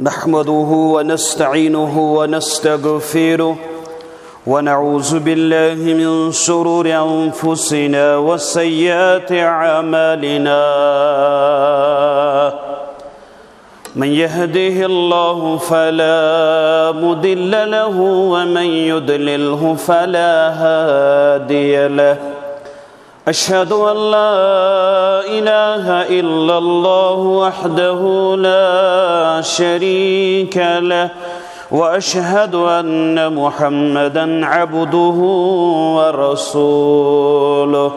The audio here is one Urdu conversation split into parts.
نحمده ونستعينه ونستغفره ونعوذ بالله من شرور أنفسنا وسيئات أعمالنا من يهده الله فلا مضل له ومن يضلله فلا هادي له أشهد أن لا إله إلا الله وحده لا شريك له وأشهد أن محمدًا عبده ورسوله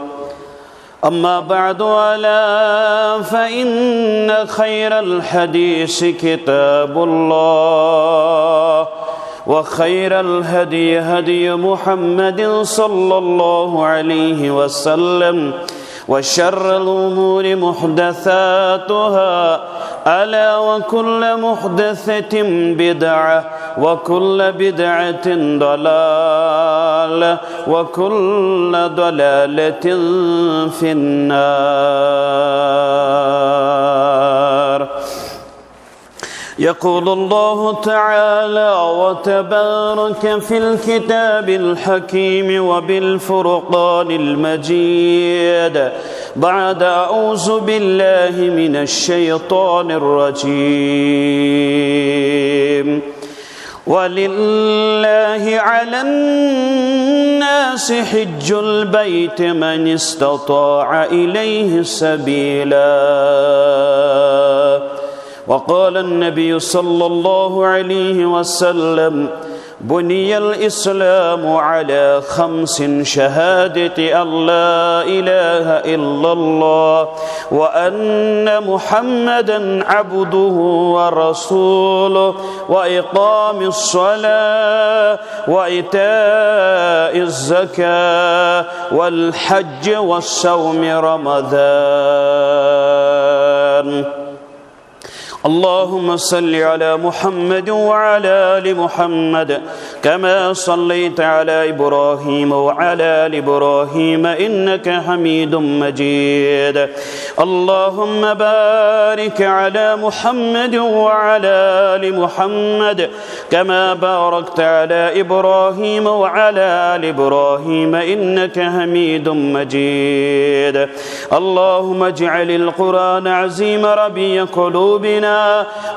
أما بعد ألا فإن خير الحديث كتاب الله وخير الهدي هدي محمد صلى الله عليه وسلم وشر الأمور محدثاتها ألا وكل محدثة بدعة وكل بدعة ضلالة وكل ضلالة في النار. يقول الله تعالى وتبارك في الكتاب الحكيم وبالفرقان المجيد بعد أعوذ بالله من الشيطان الرجيم ولله على الناس حج البيت من استطاع إليه سبيلا. وقال النبي صلى الله عليه وسلم بني الإسلام على 5 شهادة أن لا إله إلا الله وأن محمدًا عبده ورسوله وإقام الصلاة وإيتاء الزكاة والحج والصوم رمضان. اللهم صل على محمد وعلى آل محمد كما صليت على إبراهيم وعلى آل إبراهيم إنك حميد مجيد. اللهم بارك على محمد وعلى آل محمد كما باركت على إبراهيم وعلى آل إبراهيم إنك حميد مجيد. اللهم اجعل القرآن عظيم ربيع قلوبنا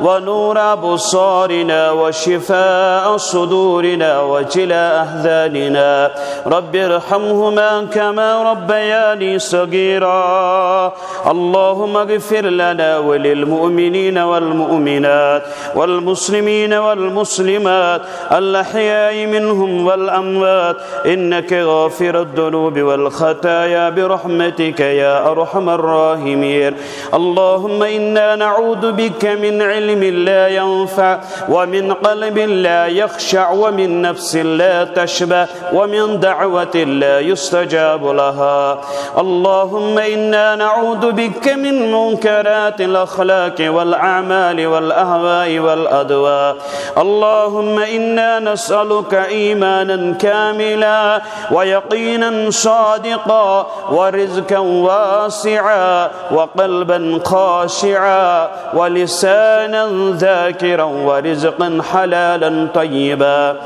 ونور أبصارنا وشفاء صدورنا وجلاء أحزاننا. رب ارحمهما كما ربياني صغيرا. اللهم اغفر لنا وللمؤمنين والمؤمنات والمسلمين والمسلمات الأحياء منهم والأموات إنك غافر الذنوب والخطايا برحمتك يا أرحم الراحمين. اللهم إنا نعوذ بك من علم لا ينفع ومن قلب لا يخشع ومن نفس لا تشبع ومن دعوة لا يستجاب لها. اللهم إنا نعوذ بك من منكرات الأخلاق والأعمال والأهواء والأدواء. اللهم إنا نسألك إيمانا كاملا ويقينا صادقا ورزقا واسعا وقلبا خاشعا ولسانا ذاكرا ورزقا حلالا طيبا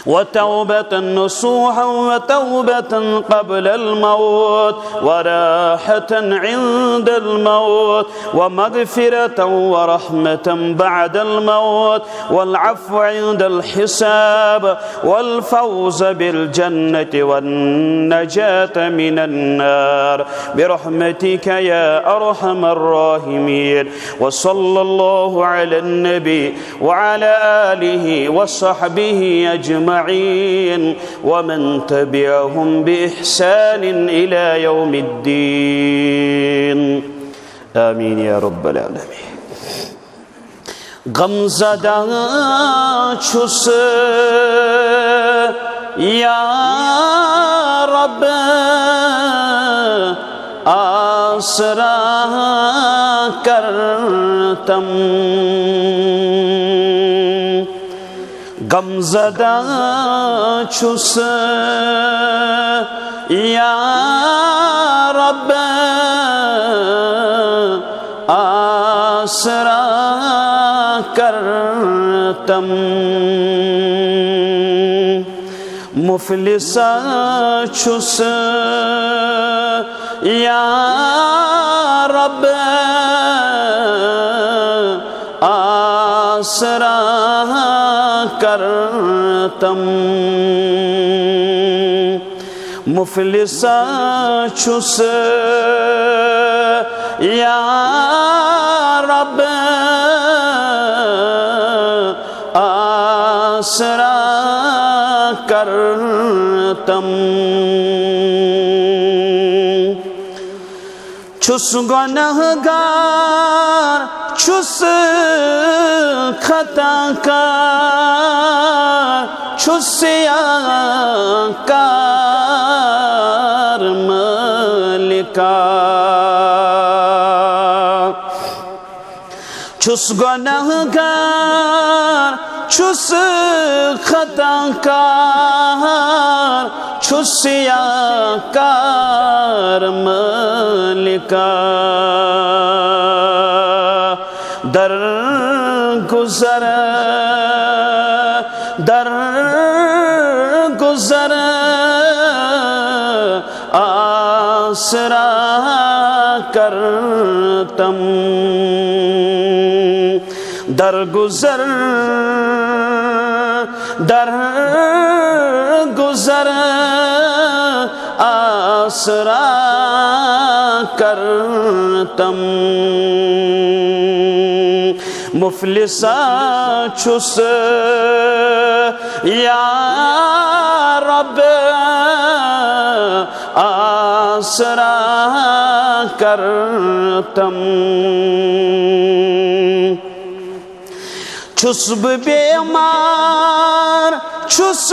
وتوبة نصوحا وتوبة قبل الموت وراحة عند الموت ومغفرة ورحمة بعد الموت والعفو عند الحساب والفوز بالجنة والنجاة من النار برحمتك يا أرحم الراحمين. وصلى الله على النبي وعلى آله وصحبه أجمعين ومن تبعهم بإحسان إلى يوم الدين آمين يا رب العالمين. غمزدہ چھس یا رب آسرا کرتم غمزدہ چھس یا رب آسرا کرتم مفلسا چھس یا رب آسرا کرتم مفلسا چھس یا رب آسرا کرتم چھس گنہگار چھس خطا کار چھس سیاکار ملکا چھس گنہگار چھس خطا کار چھس سیاکار ملکا در گزر آسرا کرتم در گزر آسرا کرتم مفلسا چھس یا رب آسرا کرتم چھس بیمار چھس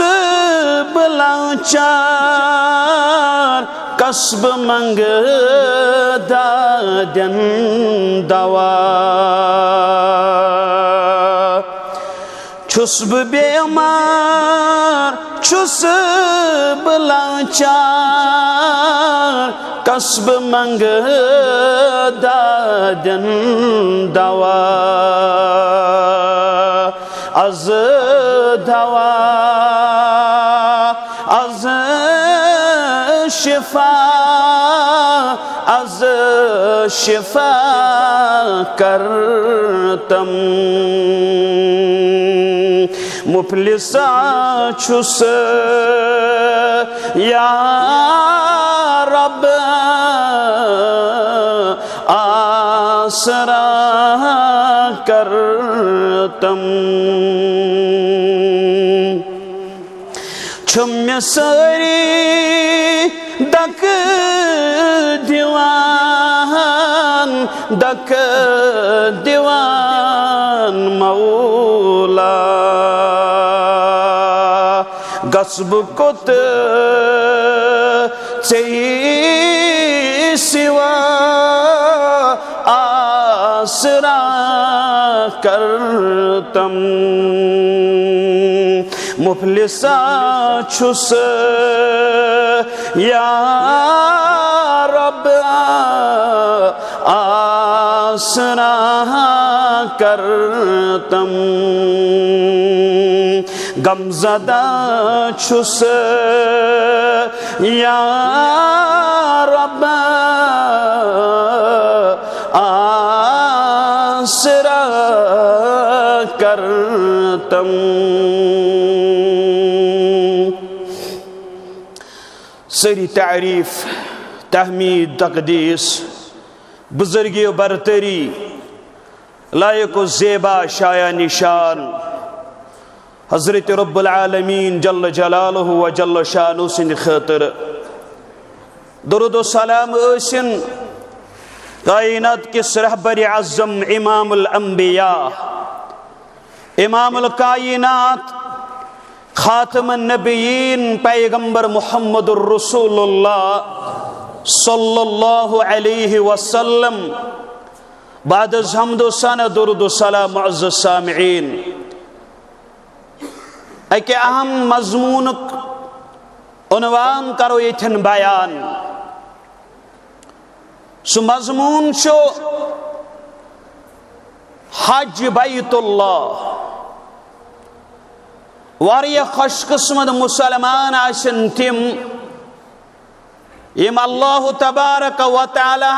لاچار کسب منگ دادن دوا چھس بیمار چھس لاچار کسب منگ دادن دوا از دوا از شفا کرتم مفلسا چھس یا رب آسرا کرتم چھم سری دک دیوان مولا غصب کت چی سوا آسرا کرتم مفلسا چھس یا رب آسرا کرتم غم زدہ چھس یا رب آسرا کرتم سری تعریف تحمید تقدیس بزرگی و برتری لائق و زیبا شایع نشان حضرت رب العالمین جل جلالہ و جل شانہ سند خاطر درود و سلام ٲسِن کائنات کس رہبر اعظم امام الانبیاء امام الکائنات خاتم النبیین پیغمبر محمد الرسول اللہ صلی اللہ علیہ وسلم بعد از حمد و ثنا درود و سلام معزز سامعین ایک اہم مضمون عنوان کرو یتن بیان سو مضمون چھو حج بیت اللہ واریہ خوش قسمت مسلمان آسن تم یم اللہ تبارک و تعالی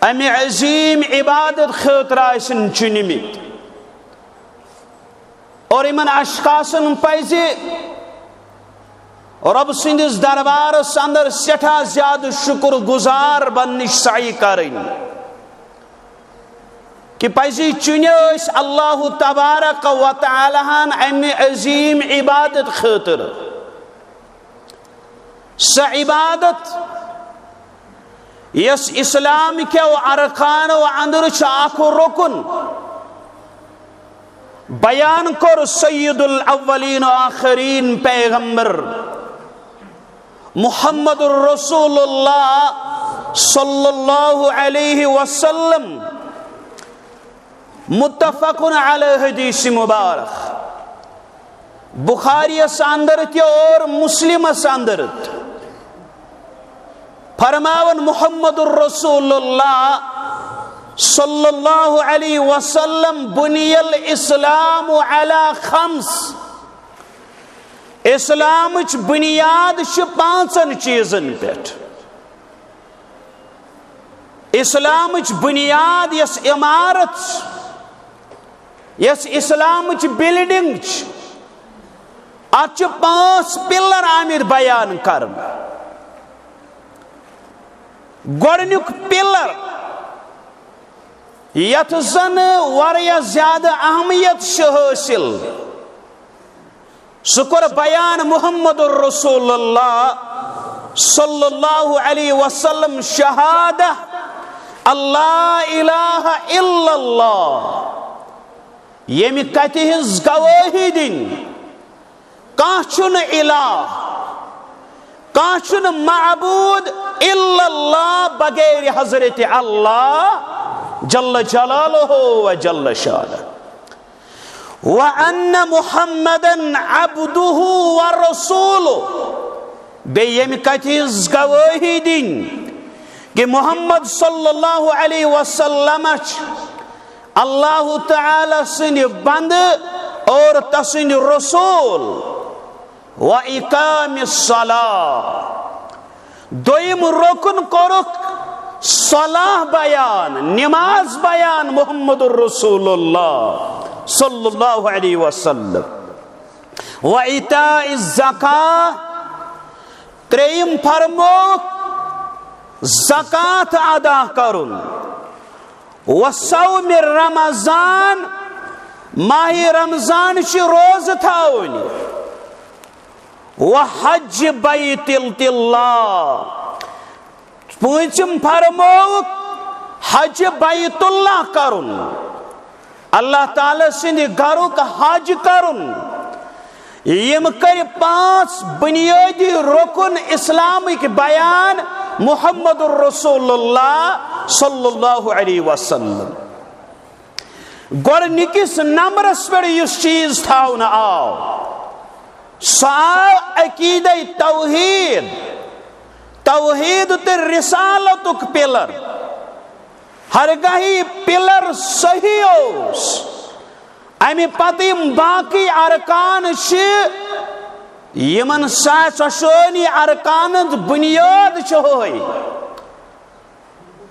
امی عظیم عبادت خاطر آسن چنمت اور امن اشخاصن پزِ رب سندس دربارس اندر سٹھا زیادہ شکر گزار بننچ سعی کریں کہ پزی چنو اللہ تبارک و تعالی امہ عظیم عبادت خاطر سہ عبادت یس اسلام کیو ارکانو اندر اخ رکن بیان کر سید الاولین و آخرین پیغمبر محمد الرسول اللہ صلی اللہ علیہ وسلم متفق علی حدیث مبارک بخاری اندرت اور مسلم اندرت فرماون محمد الرسول اللہ صلی اللہ علیہ وسلم بنی الاسلام علی خمس اسلام بنیاد پانچن چیزن پہ اسلام بنیاد یس عمارت یس اسلام بلڈنگ ات پانچ پلر آمد بیان کرن گۄڈنیُک پلر یت زن واریاہ زیادہ اہمیت حاصل سکر بیان محمد الرسول اللہ صلی اللہ علیہ وسلم شہادہ اللہ الہ الا اللہ یمی کتہ ہز گواہی دن کانٛہہ چھُنہٕ الہ کانٛہہ چھُنہٕ معبود الا اللہ بغیر حضرت اللہ جل جلالہ و جل شانہ وَأَنَّ مُحَمَّدًا عَبْدُهُ وَرَسُولُهُ بیٚیہِ کتہِ ہٕنٛز گوٲہی دِنۍ کہ محمد صلی اللہ علیہ وسلم اللہ تعالی سٕنٛدِ بندٕ اور تسٕنٛدِ رسول وَإِقَامِ الصَّلَاةِ دوٚیِم رُکُن کوٚرُکھ صلاح بیان نماز بیان محمد الرسول اللہ صلی اللہ علیہ وسلم وَإِتَاءِ الزَّكَاةِ تریم فرموک زکات ادا کرن وصوم رمضان ماہ رمضان چھ روز تھاون وحج بیت اللہ پونچم فرموک حج بیت اللہ کرن اللہ تعالی سند گھرک حج کرن یم کر پانچ بنیادی رکن اسلامک بیان محمد الرسول اللہ صلی اللہ علیہ وسلم گۄڈنِکِس نمبرس پہ اس چیز تھاؤن آو سہ آو عقیدہ توحید توحید تہ رسالتک پلر ہرگاہی پلر صحیح اوس امی پتہ باقی ارکان یمن ساشونی ارکان بنیاد ہوئی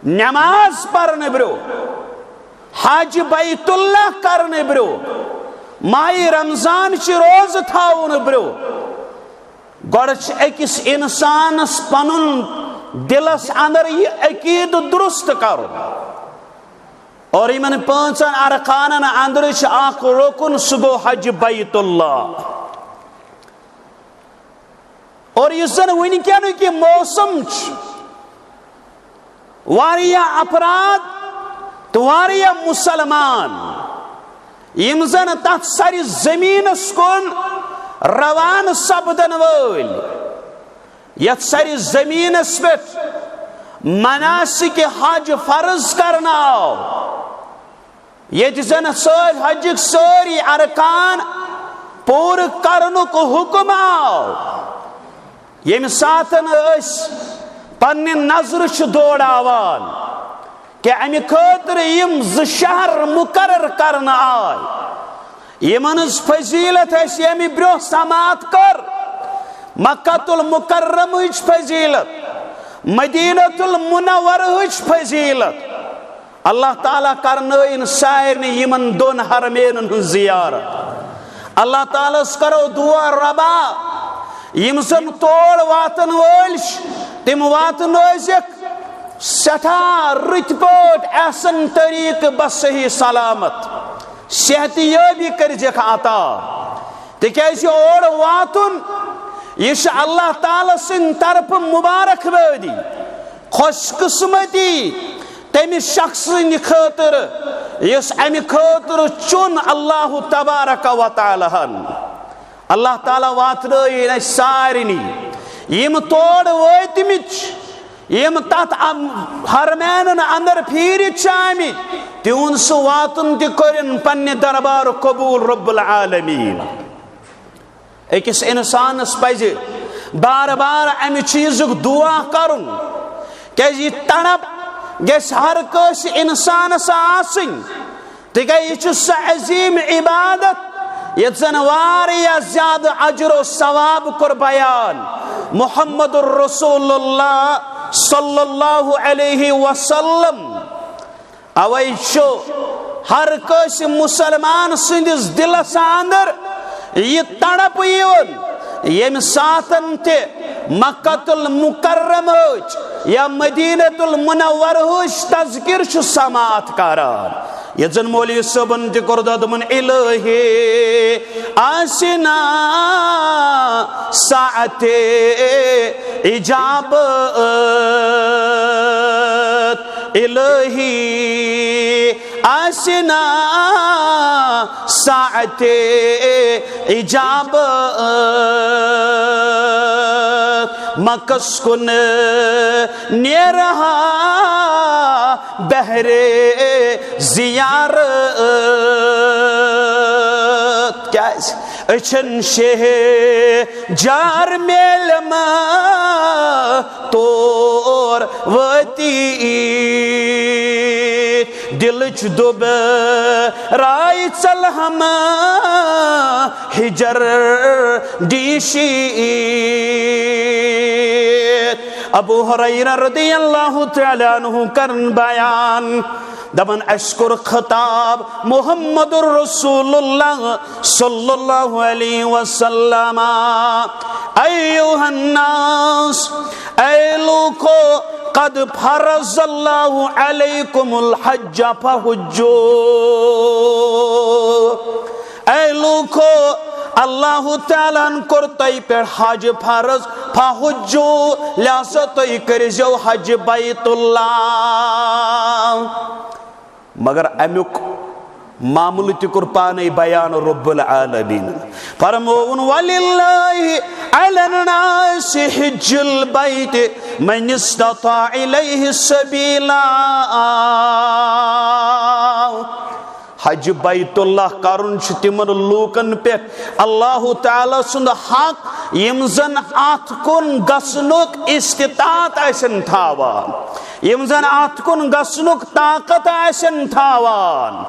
نماز پرنے برو حج بیت اللہ کرنے برو ماہ رمضان روز تھاون برو گوڑ اکس انسانس پنن دلس اندر یہ عقید درست کرو اور یمن پانچن ارکانن اندر اخ رکن سہ گو حج بیت اللہ اور اس زن ونکینک موسم واریاہ افراد تو واریاہ مسلمان یم زن تات ساری زمینس کن روان سپدن ول یت ساری زمینس پہ مناسک حج فرض کرنا آو یہ زن حجک ساری ارکان پور کرنک حکم آو یم ساتن اس پنن نظر دوڑاوان کہ امی خاطر یم ز شہر مقرر کرنا آئی یمنز فضیلت ہے یمی برو سماعت کر مکہ المکرم ہچ فضیلت مدینہ المنور ہچ فضیلت اللہ تعالیٰ کرنائن سائرن یمن دون حرمین زیارت اللہ تعالیٰ کرو دعا ربا یم زن توڑ واتن ولش تم واتن ازک سٹھا رت پوٹ احسن طریق بس صحیح سلامت صحت یابی کرجک عطا تکیازِ اور واتن یہ اللہ تعالیٰ سن طرف مبارک بادی خوش قسمتی تمس شخص خاطر اس امہ خاطر چن اللہ تبارک و تعالی اللہ تعالیٰ واترائن سارنی یم تور واتمچ یم تات حرمین اندر پھیرت آمت تہن سہ واتن تہ کرن پنہ دربار قبول رب العالمین اکس انسانس پزِ بار بار امہ چیزک دعا کرن کیازِ یہ تڑپ گیس ہر کس انسانس آسن تکیازِ یہ سہ عظیم عبادت یت زن واریاہ زیادہ اجر و ثواب کر بیان محمد الرسول اللہ صلی اللہ علیہ وسلم اوے شو ہر کس مسلمان سندس دلس اندر یہ تڑپ یون یم ساتن تے مکہ المکرم یا مدینہ المنور تذکر چھ سماعت کران یت زن مولوی صبن تہ کور ددمن الہی آسنا ساعت اجابت الہی آسنا ساعت اجابت مکس کن نیرہا بہرے زیارت کیا اچھن شہ جار میل ما تور وتی دلچ دب رائی چل ہم ہجر دیشی ابو ہریرہ رضی اللہ تعالی عنہ کرن بیان دبن اشکر خطاب محمد الرسول اللہ صلی اللہ علیہ وسلم ایوہ الناس اے لوکو قد فرض اللہ علیکم الحج فحجو اے لوکو اللہ تعالیٰ کر تئی پر حج فرض فحجو لہذا تئی کرزو حج بیت اللہ مگر امیک معمول تکر پانے بیان رب العالمین فرمون وَلِلَّهِ عَلَى النَّاسِ حِجُّ الْبَيْتِ مَنِ اسْتَطَاعَ إِلَيْهِ سَبِيلًا حج بیت اللہ کرن چھ تمن لوکن پہ اللہ تعالیٰ سند حق یم زن ات کن گسنک استطاعت ایسن تھاوان یم زن ات کن گسنک طاقت ایسن تھاوان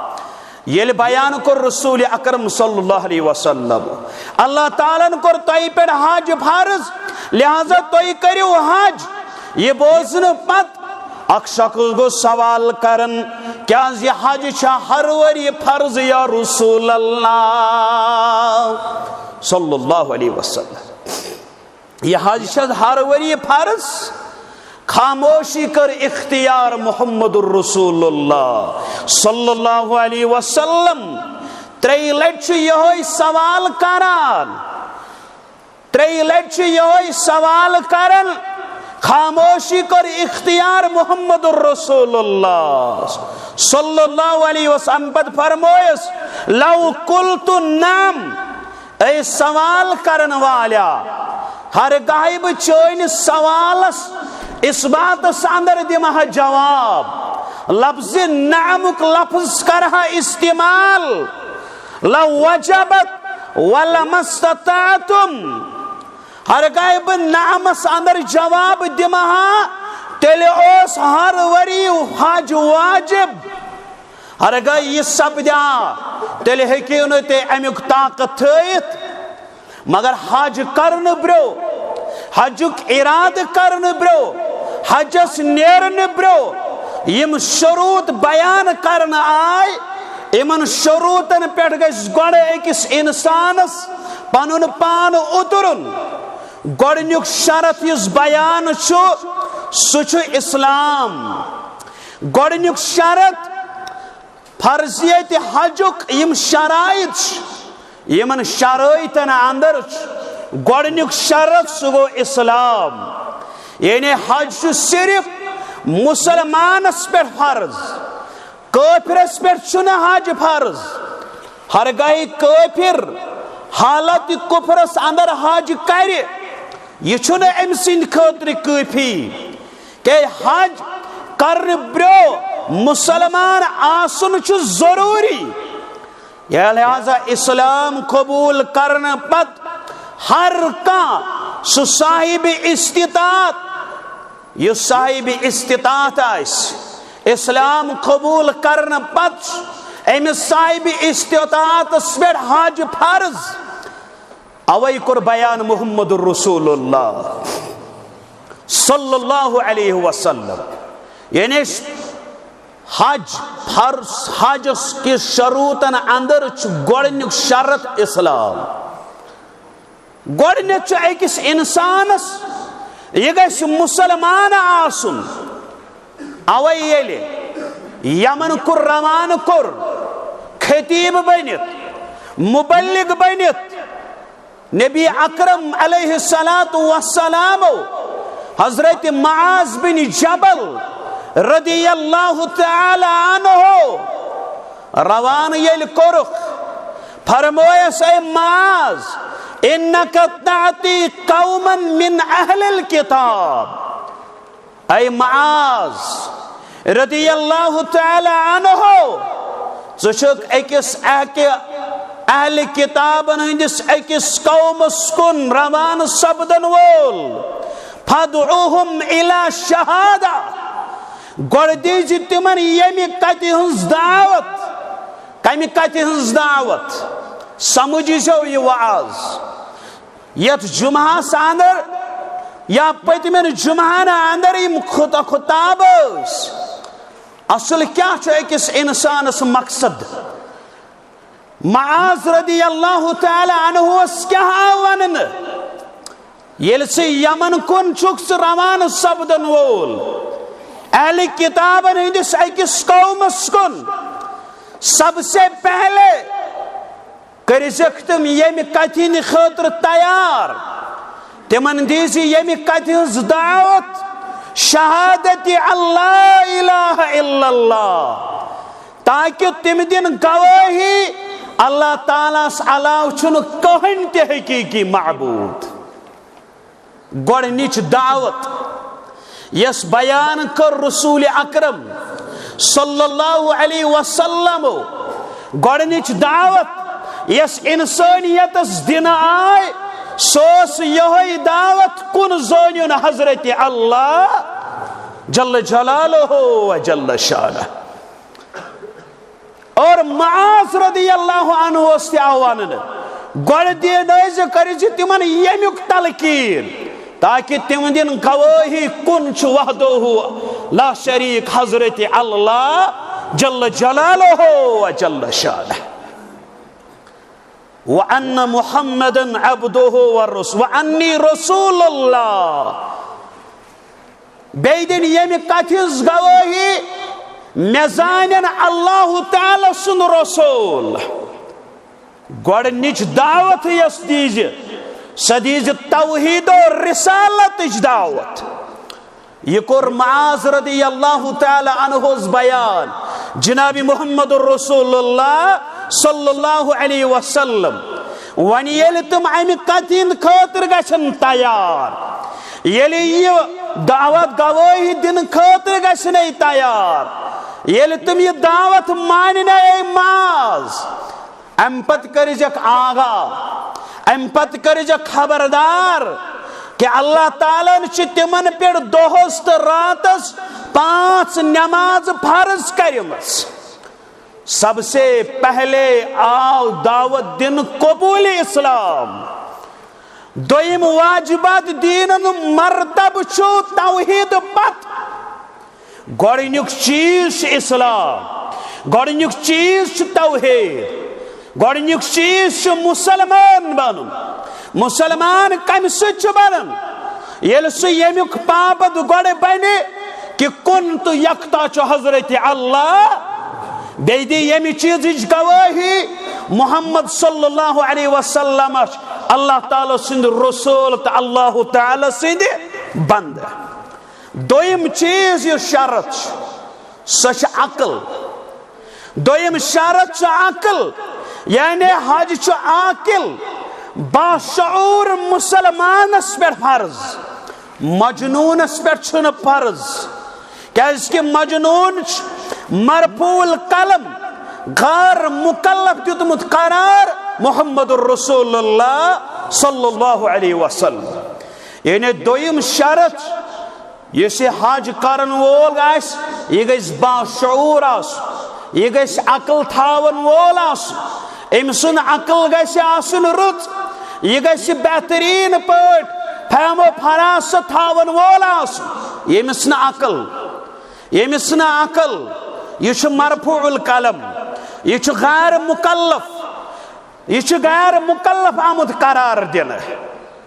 یل بیان کر رسول اکرم صلی اللہ علیہ وسلم اللہ تعالیٰ کر تئی پر حج فرض لہذا تئی کریو حج یہ بوزن پت اک شخص گو سوال کرن کیا یہ حج چھا ہر وری فرض یا رسول اللہ صلی اللہ علیہ وسلم یہ حج چھا ہر وری فرض خاموشی کر اختیار محمد الرسول اللہ صلی اللہ علیہ وسلم تری لٹ یہ سوال کران تری لٹ یہ سوال کرن خاموشی کر اختیار محمد الرسول اللہ صلی اللہ علیہ وسلم پت فرمویس لو قلت نام اے سوال کرن والا ہر غائب چوین سوالس اس بات اندر دمہ جواب لفظ نعمک لفظ کرہا استعمال لو وجبت ولم استطاعتم ہر غائب نعمس اندر جواب دمہا تیلے اوس ہر وری حج واجب ہرگاہ یہ سپدیا تیلے ہیکیو نہ تے امیک طاقت تھٲیِتھ مگر حج کرن برو حجک اراد کرن برو حجس نیرن برو یم شروط بیان کرن آئے امن شروطن پیٹھ گژھِ گۄڈٕ أکِس اِنسانس پنُن پان اُترُن گۄڈنیُک شرط یُس بیان چھُ سُہ چھُ اسلام گۄڈنیُک شرط فرضیت حجک یم شرائط چھِ یمن شرائطن اندر چھُ گۄڈنیُک شرط سُہ گوٚو اسلام یعنی حج چھُ صرف مسلمانس پہ فرض کافرس پہ حج فرض ہرگاہ کافر حالت کفرس اندر حج کر یہ ام سند خاطر کافی کہ حج کرنے برو مسلمان آسن ضروری لہذا اسلام قبول کرنے پت ہر کان سہ صاحب استطاعت یہ صاحب استطاعت آس اسلام قبول کرنے پت امس صاحب استطاعت پہ حج فرض اوے کور بیان محمد الرسول اللہ صلی اللہ علیہ وسلم یعنی حج فرض حجس کی شروطن اندر گۄڈنیُک شرط اسلام گۄڈنیُک أکِس انسانس یہ گژھِ مسلمان آسن اوے ییٚلہِ یمن کور روانہ کور خطیب بنت مبلغ بنت نبی اکرم علیہ الصلاۃ والسلام حضرت معاذ بن جبل رضی اللہ تعالی عنہ روان ییٚلہِ کوٚرُکھ فرمویس اے معاذ انک تعتی قوما من اہل الکتاب اے معاذ رضی اللہ تعالی عنہ ژٕ اکس اہل کتابن ہندس اکس قومس کن روان سپدن وول فادعوہم الی شہادہ گوڑ دیجی تمن یمی کتی ہنز دعوت کمی کتی ہنز دعوت سمجھی جو یہ وعاز یت جمعہ اندر یا پتمن جمعہ اندر یم خطاب اصل کیا چھو اکس انسانس مقصد معاذ رضی اللہ تعالی عنہ اس کیا ونن یل سے یمن کن چھکس روان سپدن وول اہل کتابن ہندس اکس قومس کن سب سے پہلے کرزک تم یمی کتھین خاطر تیار تمن دیزی یمی کتھنز دعوت شہادت اللہ الہ الا اللہ تاکہ تم دن گواہی اللہ تعالیٰ علاوہ چھن کہن تے حقیقی معبود گوڑنچ دعوت یس بیان کر رسول اکرم صلی اللہ علیہ وسلم گوڑنچ دعوت یس انسانیتس دن آئے سوس یہی دعوت کن زونیون حضرت اللہ جل جلالہ و جل شانہ اور معاذ رضی اللہ عنہ استی آوانن گوڑ دیئے نیزے کریجی تمن یمیک تلقین تاکہ تم دن گواہی کن چھ وحدہ لا شریک حضرت اللہ جل جلالہ و جل شانہ وَأَنَّ مُحَمَّدًا عَبْدُهُ وَالرَّسُولُ وَأَنِّي رَسُولُ اللَّهِ بیدن یمی کتھز گواہی میزانن اللہ تعالی سن رسول گوڑنچ دعوت یس دیج سدیج توحید و رسالت دعوت یہ کور معاذ رضی اللہ تعالی عنہ بیان جناب محمد الرسول اللہ صلی اللہ علیہ وسلم ونی یل تم امی کتھین خاطر گژھن تیار یل یہ دعوت گواہی دن خاطر گژھن تیار یل تم یہ دعوت ماننے معاذ ام پت کرجک آغا ام پت کرجک خبردار کہ اللہ تعالیٰ نے تمن پہ دہس تو راتس 5 نماز فرض کرمس. سب سے پہلے آو دعوت دن قبول اسلام. دویم واجبات دین مرتب چھو توحید پت. گوڑنیک چیز اسلام، گوڑنیک چیز توحید، گوڑنیک چیز مسلمان بنن. مسلمان کم سچ بنن یل سہ یمیک پابند گوڑ بنے کہ کنت یکتا چھ حضرت اللہ. بیدی یمی چیز گواہی محمد صلی اللہ علیہ وسلم اللہ تعالی سند رسول تو اللہ تعالی سند بند. دویم چیز یہ شرط سچ عقل. دویم شرط چھ عقل، یعنی حج چھ عاقل باشعور مسلمانس پر فرض، مجنونس پر چھن فرض. کیاز کہ مجنون مرفوع القلم غیر مکلف دیتمت قرار محمد الرسول اللہ صلی اللہ علیہ وسلم. یعنی دویم شرط یہ حج کرن وول آس یہ گژھِ باشعور آس، یہ گژھِ عقل تھاون وول آس، ام سن عقل گژھِ آسن رُت، یہ گژھِ بہترین پٲٹھۍ فہم و فراست تھاون وول آسن. ییٚمِس نہٕ عقل، ییٚمِس نہٕ عقل، یہ چھُ مرفوع القلم، یہ چھُ غیر مکلف، یہ چھُ غیر مکلف آمد قرار دن.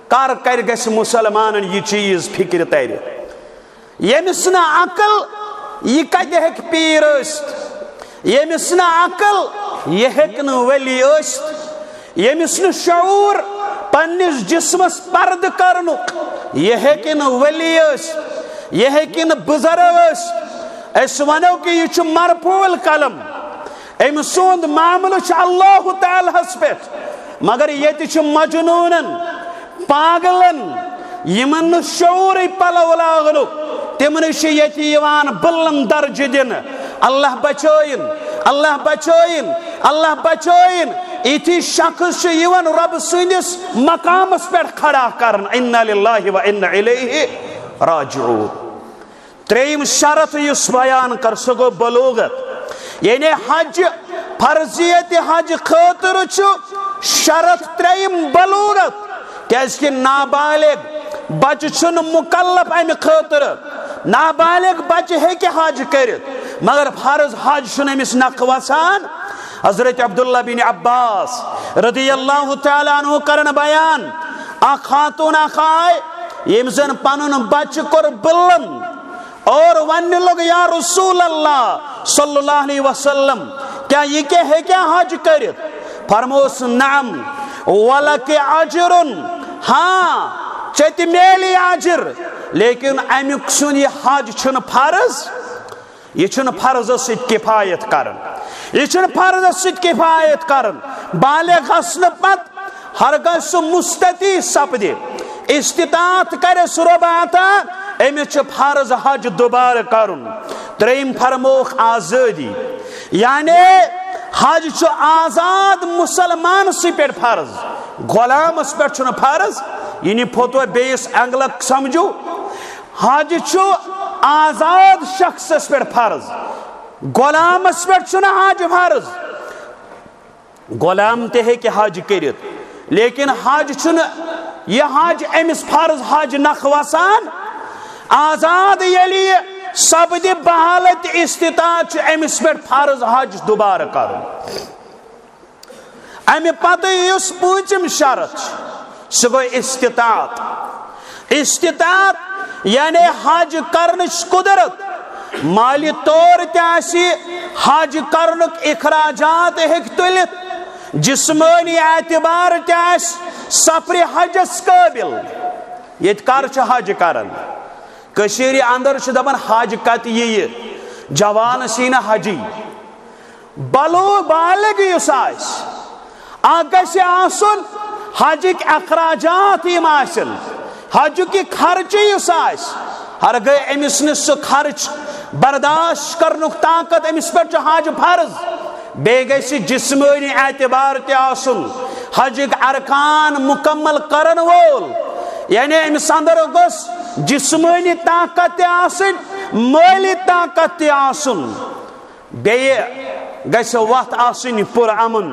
کر کر گژھِ مسلمانن یہ چیز فکر تر. ییٚمِس نہٕ عقل یہ کتہِ ہیٚکہِ پیٖر ٲسِتھ، ییٚمِس نہٕ عقل یہ ہیٚکہِ نہٕ ؤلی ٲسِتھ، ییٚمِس نہٕ شعور پننس جسمس پرد کرنُک یہ ہیٚکہِ نہٕ ؤلی ٲسِتھ، یہ ہیٚکہِ نہٕ بُزرگ ٲسِتھ. اس ونو کہ یہ مرفوع القلم، ام سند معاملہ اللہ تعالیٰ پہ، مگر یہ مجنونن پاگلن یمن شعور پلو لاگنک تمن یہ بلند درجہ دن. اللہ بچوین، اللہ بچوین، اللہ بچوین. ایتھی شخص رب سندس مقامس پہ کھڑا کرن. انا للہ و انا الیہ راجعون. تریم شرط اس بیان کر سکو بلوغت، یعنی حج فرضیت حج خاطر شرط تریم بلوغت. کیاز کہ نابالغ بچہ چھن مکلف امہ خاطر. نابالغ بچہ ہیکہ حج کرت مگر فرض حج چھن امس نق وسان. حضرت عبداللہ بن عباس رضی اللہ تعالی عنہ کرن بیان، اخ خاتون اخائے یم زن پنن بچہ کور بلند اور ون لوگ یا رسول اللہ صلی اللہ علیہ وسلم کیا یہ کہ ہے کیا حج کرت؟ فرموس نعم ولک اجر، ہاں چت میلی اجر، لیکن امیک سن یہ حج چھن فرض، یہ چھن فرض ست کفایت کرن، یہ چھن فرض ست کفایت کرن. بالغ حسن پت ہرگاہ سو مستطیع سپدے استطاعت کرے سرباتا امس فرض حج دوبارہ کرن. تریم فرموخ آزادی، یعنی حج چھ آزاد مسلمان سی پہ فرض، غلامس پہ چھن فرض. یعنی پھوتو بیس انگلک سمجھو، حج چھ آزاد شخص پہ فرض، غلامس پہ چھن حج فرض. غلام تے ہے کہ حج کرت، لیکن حج چھن یہ حج امس فرض حج نخ وسان. آزاد یلی سپد بحالت استطاعت امس پہ فرض حج دوبارہ کرن. امہ پتہ اس پوچم شرط سہ گو استطاعت. استطاعت یعنی حج کرنچ قدرت، مالی طور تاسی حج کرنک اخراجات ہیک تلت، جسمانی اعتبار تاس سفر حجس قابل. یت کر حج کرن کشیر اندر دپان حج کت یہ جوان سینا حجی بلو بالغ اس گھس آسن حجک اخراجات یم آسن، حج کی خرچ اس ہرگاہ امس نہ سہ خرچ برداشت کرنک طاقت امس پہ حج فرض. بیٚیہِ گژھِ جسمٲنی اعتبار تہِ آسُن، حجٕکۍ ارکان مکمل کرن وول یعنی امس اندر گوس جسمانی طاقت آسن مالی طاقت آسن بیٚیہِ گژھِ وتھ آسٕنۍ پر امن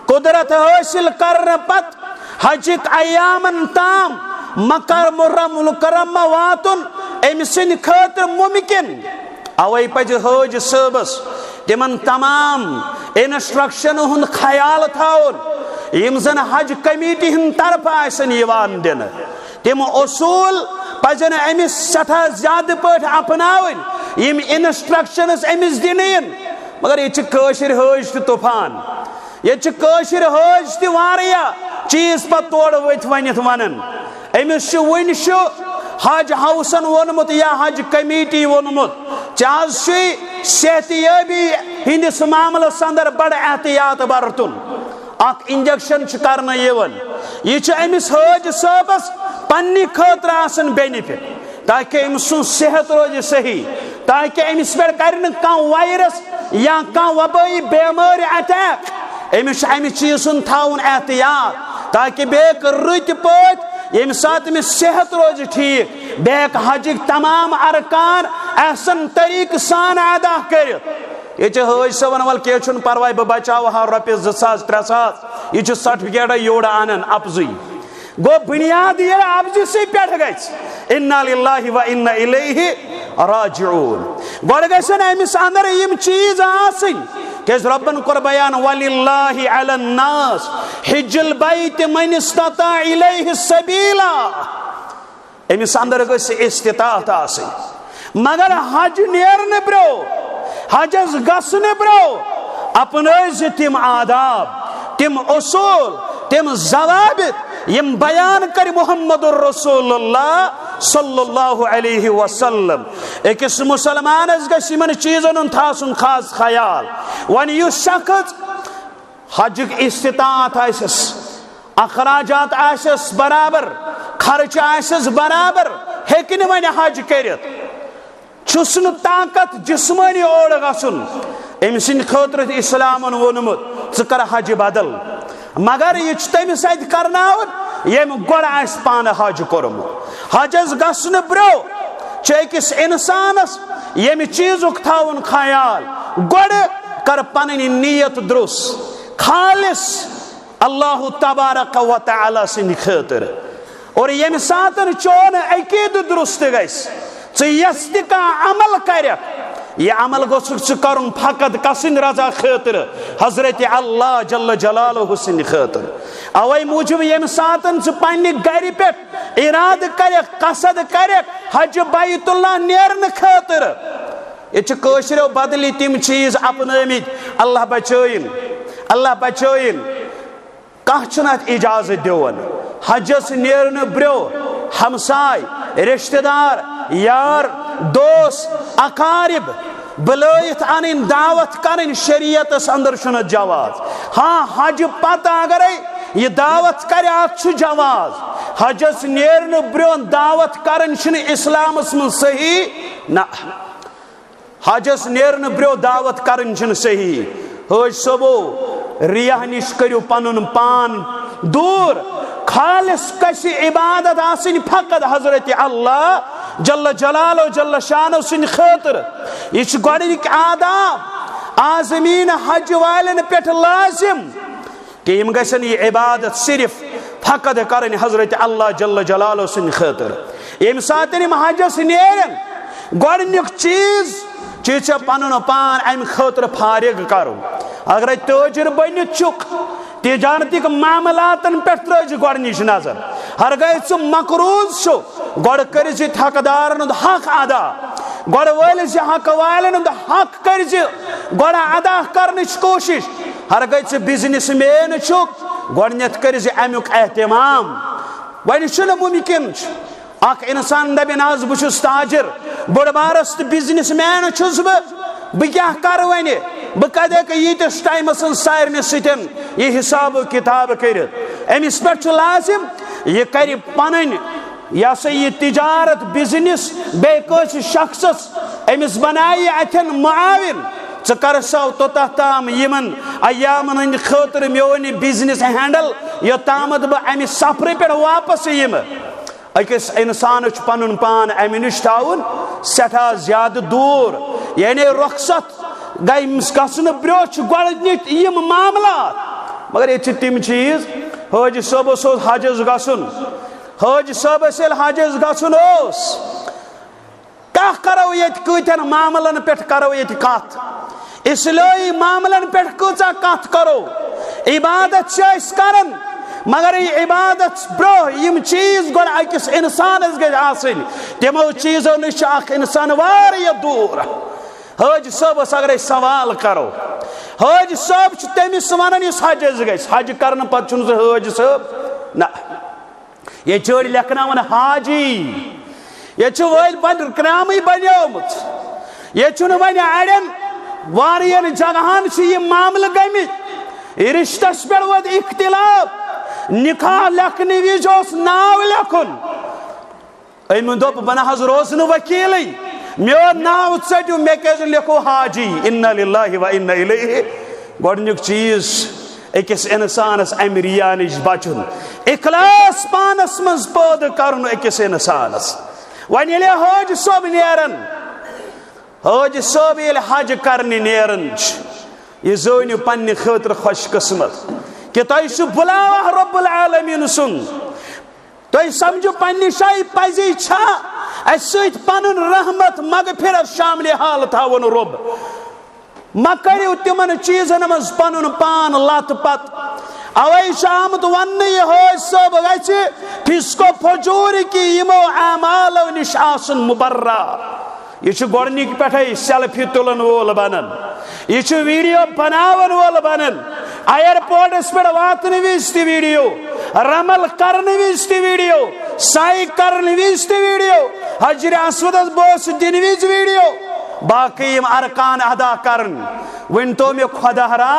قدرت حٲصِل کرنہٕ پتہٕ حجٕکۍ ایامن تام مکہ مکرمہ واتُن أمۍ سٕنٛدِ خٲطرٕ ممکن اوے پزِ حٲج صٲبس تمن تمام انسٹرکشن ہند خیال تھاون یم زن حج کمیٹی ہند طرف آسن یوان دن تم اصول پزن امس سٹھا زیادہ پٲٹھۍ اپناون یم انسٹرکشنز امس دن مگر یہ کٲشر حٲج تہِ طوفان یہ کٲشر حٲج تہِ واریاہ چیز پتہٕ تورٕ ؤتھۍ ؤنِتھ ونان امس ون حج ہاؤسن وونمت یا حج کمیٹی وونمت چاز صحتیابی ہندس معاملس اندر بڑ احتیاط برتن اخ انجیکشن کرنا یہ امس حاج صاحبس پنہ خاطر آسن بینفٹ تاکہ امس سن صحت روز صحیح تاکہ امس پہ کر وائرس یا وبائی بیمار اٹیک امس امہ چیز سن تھاون احتیاط تاکہ بیک رت پٲٹھۍ یم سات میں صحت روز ٹھیک بیک حجک تمام ارکان احسن طریق سان ادا کرت یہ حاج صاحب ول کی چھن پرواے بہ بچاو ہا رۄپیس 2000 3000 یہ سرٹیفکیٹ یور انن افزی گو بنیاد یہ افزی سے پیٹھ گژھِ انا للہ و انا الیہ راجعون گۄڈٕ گژھن امس اندر یم چیز آسٕنۍ کیاز ربن کور بیان وللہ علی الناس حج البیت من استطاع الیہ السبیلا امس اندر گژھِ استطاعت آسٕنۍ مگر حج نیرنہٕ برٛونٛہہ حجس گژھنہٕ برٛونٛہہ اپنٲیزِ تِم آداب تِم اصوٗل تِم ضوابط یم بیان کر محمد الرسول اللہ صلی اللہ علیہ وسلم اکس مسلمانس گژھِ یمن چیزن ہُنٛد تھاسُن خاص خیال ون یُس شخص حجک استطاعت آسس اخراجات آسس برابر خرچ آسس برابر ہیکہِ نہٕ وۄنۍ حج کٔرِتھ چھُس نہٕ طاقت جسمٲنی اور گژھُن أمۍ سٕنٛدِ خٲطرٕ اسلامن ووٚنمُت ژٕ کر حج بدل مگر یہ تمس ات کرناون یم گۄڈٕ آسہِ پانہٕ حج کوٚرمُت حجس گژھنہٕ برٛونٛہہ چھُ أکِس انسانس ییٚمہِ چیٖزُک تھاوُن خیال گۄڈٕ کر پنٕنۍ نیت درست خالص اللہ تبارک و تعالی سٕنٛدِ خٲطرٕ اور ییٚمہِ ساتہٕ چون عقیدٕ درست گژھِ ژٕ یس تہِ کانٛہہ عمل کرکھ یہ عمل گوٚژھُکھ ژٕ کرُن فقط کسٕنٛدِ رضا خٲطرٕ حضرت اللہ جل جلالہ سٕنٛدِ خٲطرٕ اوے موٗجوٗب ییٚمہِ ساتہٕ ژٕ پننہِ گرِ پٮ۪ٹھ ارادٕ کرکھ قصد کرکھ حج بیت اللہ نیرنہٕ خٲطرٕ یہ کٲشریو بدلی تم چیز اپنٲمٕتۍ اللہ بچٲیِن کانٛہہ چھُنہٕ اتھ اجازت دِوان حجس نیرنہٕ برٛونٛہہ ہمساے رشتہٕ دار یار دوست اقارب بلٲیِتھ انٕنۍ دعوت کرٕنۍ شریعتس اندر چھُنہٕ جواز ہاں حج پتہٕ اگرے یہ دعوت کرِ اتھ چھُ جواز حجس نیرنہٕ برٛونٛہہ دعوت کرٕنۍ چھِنہٕ اسلامس منٛز صحیح نہ حجس نیرنہٕ برٛونٛہہ دعوت کرٕنۍ چھِنہٕ صحیح حٲج صٲبو رِیاہ نِش کٔرِو پنُن پان دوٗر خالص کسہِ عبادت آسٕنۍ فقط حضرت اللہ جل جلالہ جل شانہ سٕنٛدِ خٲطرٕ یہ چھُ گۄڈنِکۍ آداب عازمیٖن حج والٮ۪ن پٮ۪ٹھ لازم کہ یم گژھن یہ عبادت صرف فقط کرٕنۍ حضرت اللہ جل جلالہ سٕنٛدِ خٲطرٕ ییٚمہِ ساتہٕ یم حجس نیرن گۄڈنیُک چیز ژےٚ پنُن پان امہِ خٲطرٕ فارغ کرُن اگرے تٲجر بٔنِتھ چھُکھ تجارتک معاملاتن پٮ۪ٹھ ترٲیزِ گۄڈنِچ نظر ہرگاہ ژٕ مقروض چھُ گۄڈٕ کٔرزِ حقدارن ہُنٛد حق ادا گۄڈٕ وٲلزِ حق والٮ۪ن ہُنٛد حق کٔرزِ گۄڈٕ ادا کرنٕچ کوٗشش ہرگاہ ژٕ بزنس مین چھُکھ گۄڈنٮ۪تھ کٔرزِ امیُک احتمام وۄنۍ چھُنہٕ ممکن اکھ انسان دپہِ نہ حظ بہٕ چھُس تاجر بٔڑ بارس تہٕ بزنس مین چھُس بہٕ کیاہ کرٕ وۄنۍ بہٕ کتہِ ہیٚکہٕ ییٖتِس ٹایمس سارنٕے سۭتۍ یہ حساب کتاب کٔرِتھ أمِس پٮ۪ٹھ چھُ لازم یہ کرِ پنٕنۍ یہ سا یہ تجارت بزنس بیٚیہِ کٲنٛسہِ شخصس أمِس بنایہِ اتھٮ۪ن معاوِن ژٕ کر سا توٚتاہ تام یِمن ایامن ہٕنٛدِ خٲطرٕ میون یہِ بزنس ہینڈل یوٚتامتھ بہٕ امہِ سفرٕ پٮ۪ٹھ واپس یِمہٕ اکس انسان پن پان امہ نش تھاون سٹھا زیادہ دور یعنی رخصت گیمس گھن برو گۄڈنِکۍ یم معاملات مگر یہ تم چیز حاجی صٲبس اوس حجس گژھُن حاجی صٲبس ییٚلہِ حجس گژھُن اوس کیٛاہ کرو ییٚتہِ کۭتٮ۪ن معاملن پٮ۪ٹھ کرو ییٚتہِ کتھ اسلٲمی معاملن پٮ۪ٹھ کۭژاہ کتھ کرو عبادت چھِ أسۍ کران مگر یہ عبادت برو یم چیز گوڑ اکس انسانس گژھِ آسٕنۍ تمو چیزو نش اکھ انسان واریاہ دور حاجی صٲبس اگر أسۍ سوال کرو حاجی صٲب چھُ تٔمِس ونان یُس حجس گژھِ حج کرنہٕ پتہٕ چھُنہٕ سُہ حاجی صٲب نہ ییٚتہِ چھِ أڑۍ لیکھناوان حاجی ییٚتہِ چھُ وٲلۍ کرامٕے بنیومُت ییٚتہِ چھُنہٕ وۄنۍ اڑٮ۪ن واریاہن جگہن چھِ یِم معاملہٕ گٔمٕتۍ رشتس پٮ۪ٹھ ووت اختلاف نکاح لکھنہِ وِزِ اوس ناو لیکھُن أمۍ دوٚپ بہٕ نہ حظ روزٕ نہٕ وکیٖلٕے میون ناو ژٔٹِو مےٚ کیازِ لیکھو حاجی انا للہ و انا الیہ گۄڈنیُک چیز أکِس انسانس امہِ ریا نِش بچُن اخلاص پانس منٛز پٲدٕ کرُن أکِس انسانس وۄنۍ ییٚلہِ حاجی صٲب نیرن حاجی صٲب ییٚلہِ حج کرنہِ نیرن چھِ یہ زٲنِو پننہِ خٲطرٕ خوش قسمت کہ تۄہہِ چھُ بُلاوان رب العالمین سُنٛد تُہۍ سمجھو پننہِ جایہِ پزی چھا اسہِ سۭتۍ پنُن رحمت مغفرت شاملِ حال تھاوُن رب ما کٔرِو تِمن چیٖزن منٛز پنُن پان لت پت اوے چھُ آمُت وننہٕ یہِ حاجی صٲب گژھِ فِسقو فجوٗرِ کہِ یِمو اعمالو نِش آسُن مُبرّا یہ چھُ گۄڈنِکۍ پٮ۪ٹھے سیلفی تُلن وول بنان یہ چھُ ویڈیو بناون وول بنان ایئرپورٹس پہ واتن وز تہ ویڈیو رمل کرن وز تہ ویڈیو سائی کرن وز تہ ویڈیو حجر اسودس بوس دن وز ویڈیو باقی یم ارکان ادا کرن ون تو مے خدا را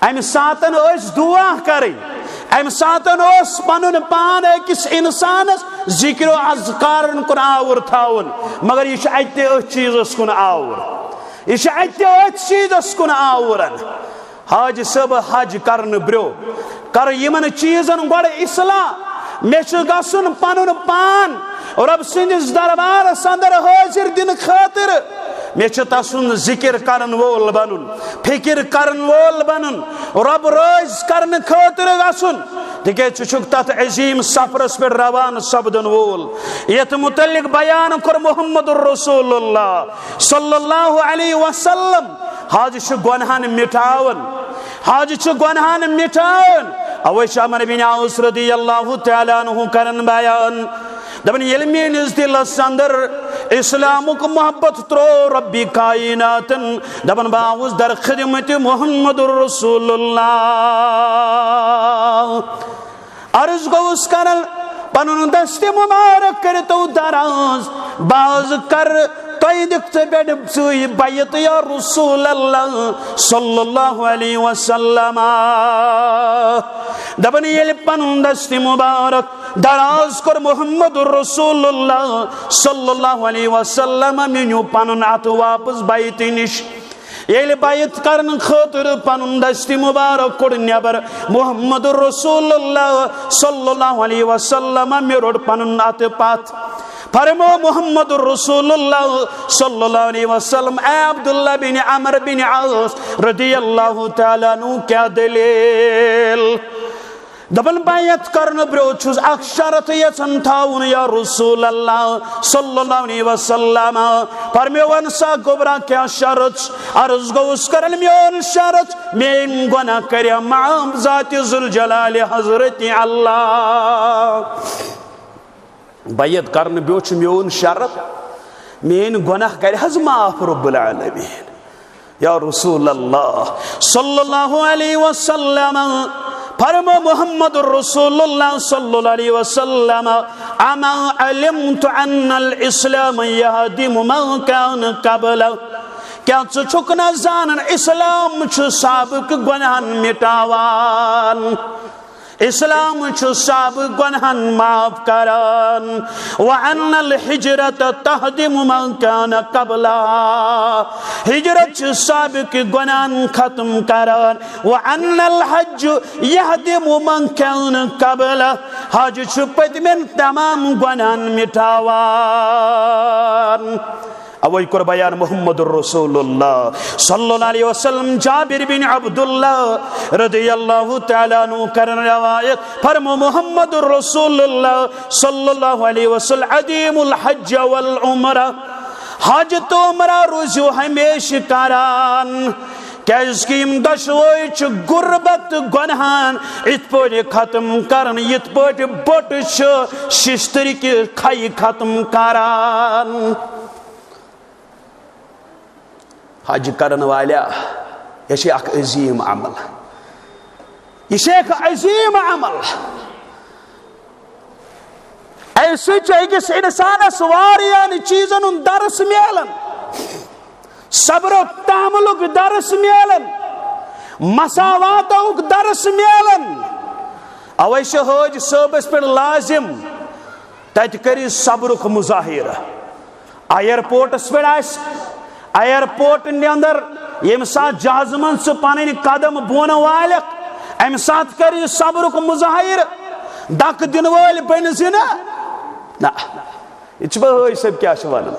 ام ساتن اس دعا کریں ام ساتن اس پنن پان اکس انسانس ذکر و اذکارن کن آور تھاون مگر یہ اتہ اتھ چیزس کن آور یہ اتہ اتھ چیزس کن آورن حاجی صٲب حج کرن برو کر یمن چیزن گوڑ اصلاح مے چھ گژھن پنن پان رب سندس دربارس اندر حاضر دن خاطر مے چھ تسن ذکر کرن وول بنن فکر کرن وول بنن رب روز کرن خاطر گژھن تکیازِ ژٕ چھُکھ تتھ عظیم سفرس پہ روان سپدن وول یتھ متعلق بیان کور محمد رسول اللہ صلی اللہ علیہ وسلم حج چھ گنہن مٹاون حج چھ گنہن مٹاون اوے چھُ عمر بن عاص رضی اللہ تعالیٰ عنہ کرن بیان دپن ییٚلہِ میٲنِس دلس اندر اسلامک محبت ترو ربی کائناتن دپن بہٕ آوُس در خدمت محمد رسول اللہ عرض گوٚوُس کرن پنن دست مبارک کرتو دراز باز کر تۄہہِ دِکھتہٕ پٮ۪ٹھ ژٕے بیعت یا رسول اللہ صلی اللہ علیہ وسلم دپن ییٚلہِ پنن دست مبارک دراز کور محمد رسول اللہ صلی اللہ علیہ وسلم مےٚ نیوٗ پنن اتھ واپس بیعتہِ نش ییٚلہِ بیعت کرن خٲطرٕ پنن دست مبارک کوٚڑ نیبر محمد رسول اللہ صلی اللہ علیہ وسلم مےٚ روٚٹ پنن اتھ پتھ فرمو محمد رسول اللہ صلی اللہ علیہ وسلم اے عبداللہ بن عمر بن عاص رضی اللہ تعالیٰ عنہ کیا دلیل دپن بیعت کرن برو چھُس اکھ شرط یژھان تھاوُن یا رسول اللہ صلی اللہ علیہ وسلم فرمیو ون سا گوبرا کیا شرط عرض گوٚوُس کرن میون شرط میٲنۍ گۄناہ کریا معاف ذات ذوالجلال حضرت اللہ بیعت کرن بیو چھ میون شرط میٲنۍ گۄناہ کرِ حظ معاف رب العالمین یا رسول اللہ صلی اللہ علیہ وسلم فرمو محمد رسول اللہ صلی اللہ علیہ وسلم اما علمت ان الاسلام يهدم ما كان قبله کیا ژٕ چھُکھ نہ زانن اسلام چھُ سابق گۄنہن مٹاوان اسلام چھُ سابق گۄنہن معاف کران وان الہجرت تہدم ما كان قبلها ہجرت چھُ سابق گۄنہن ختم کران وان الحج يهدم ما كان قبله حج چھ پتمن تمام گناہن مٹاوان اوئی کور بیان محمد رسول اللہ صلی اللہ علیہ وسلم جابر بن عبداللہ رضی اللہ تعالیٰ عنہ کرن روایت فرمو محمد رسول اللہ صلی اللہ علیہ وسلم عدیم الحج والعمرہ حج تو عمرہ روزو ہمیشہ کران کیس کی دشوئی چھ غربت گناہان ات پوٹ ختم کرن ات پوٹ بوٹ ششتری کی کھائی ختم کران حج کرن والیا یہ ایک عظیم عمل یہ ایک عظیم عمل ایسے چاہیے کہ انسانس واریان چیزن درس میلن صبر و تحملک درس میلن مساواتک درس میلن اوے چھ حج صوبس پہ لازم تت کری صبرک مظاہرہ ایئرپورٹس پہ ایئرپورٹ اندر یم سات جہاز من سے پانی قدم بون والک ام سات کری صبرک مظاہرہ دک دن وال بن زنا نا یہ بھائی صاحب کیا ونان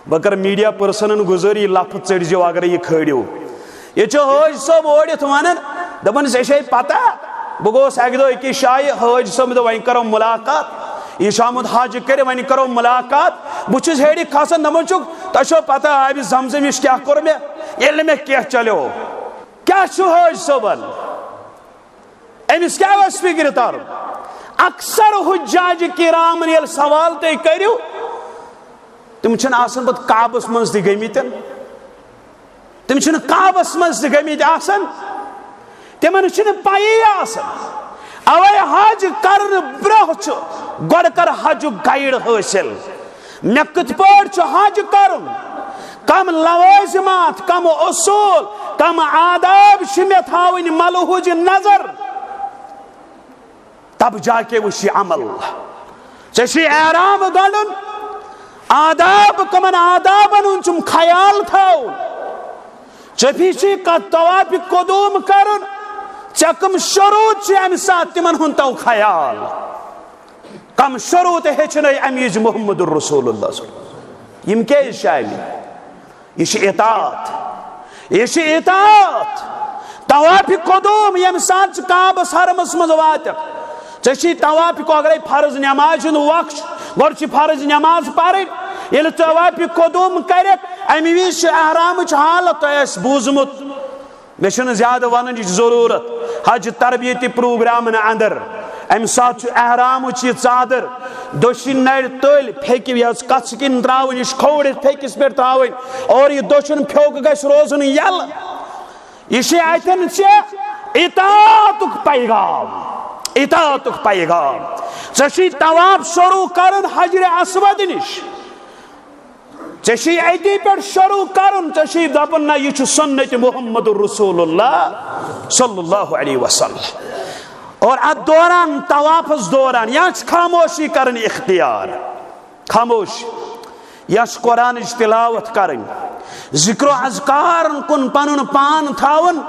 بہ کر میڈیا پرسنن گزاری لفظ ٹھو اگر یہ کھڑو یہ حج صاحب اوڑت ونان دپان ے پتہ بہ گوس اکہ دہ اکس جائیں حج صاحب دہ ون کرو ملاقات یہ آمد حج کر ون کرو ملاقات بہت ہیڑی کھسان دپان چھک تہ چھو پتہ آب زمزم کیا کور مے یل مے کی چلو کیا حج صاحبن امس کیا فکر تر اکثر حجاج کرامن یل سوال تھی کرو تم آسان پتہ کعبس مز تہ گمتن تم کعبس مز تہ گمت آسان تمن پی آسان اوے حج کرن برہ گوڑ کر حج گائیڈ حاصل مے کت پہ حج کرن کم لوازمات کم اصول کم آداب مے تھاون ملحوظ نظر تب جا کے وشی عمل ٹھے احرام گنڈن آداب کمن آدابن ہن خیال تھاون ٹھے طواف قدوم کرن کم شروط ام سات تمن ہن تو خیال کم شروط ہچن امیج محمد الرسول اللہ صلی اللہ علیہ وسلم یم کیا شامل یہ اطاعت یہ اطاعت طواف قدوم یم سات کعبس حرمس مز واتک ٹھے طواف کو اگر فرض نماز وقت گوڑ فرض نماز پڑھ یل طواف قدوم کرک امی وز احرام حالت تہ بوزمت مے زیادہ ون ضرورت حج تربیتی پروگرامن اندر ام سات احرام یہ ادر دشن نر تل پھیک کت سکن تراؤن یہ کھوڑت پھیکس پہ تراؤن اور یہ دشن پھیوک گھس روزن یل یہ اتن اطاعتک پیغام اطاعتک پیغام ٹھے طواف شروع کرن حجر اسود نش ٹھے اتی پہ شروع کرن ٹھے دپن نا یہ سنت محمد الرسول اللہ صلی اللہ علیہ وسلم اور ات دوران طوافس دوران یا خاموشی کرن اختیار خاموش یا قرآن تلاوت کرن ذکر و اذکار کن پنن پان تھاون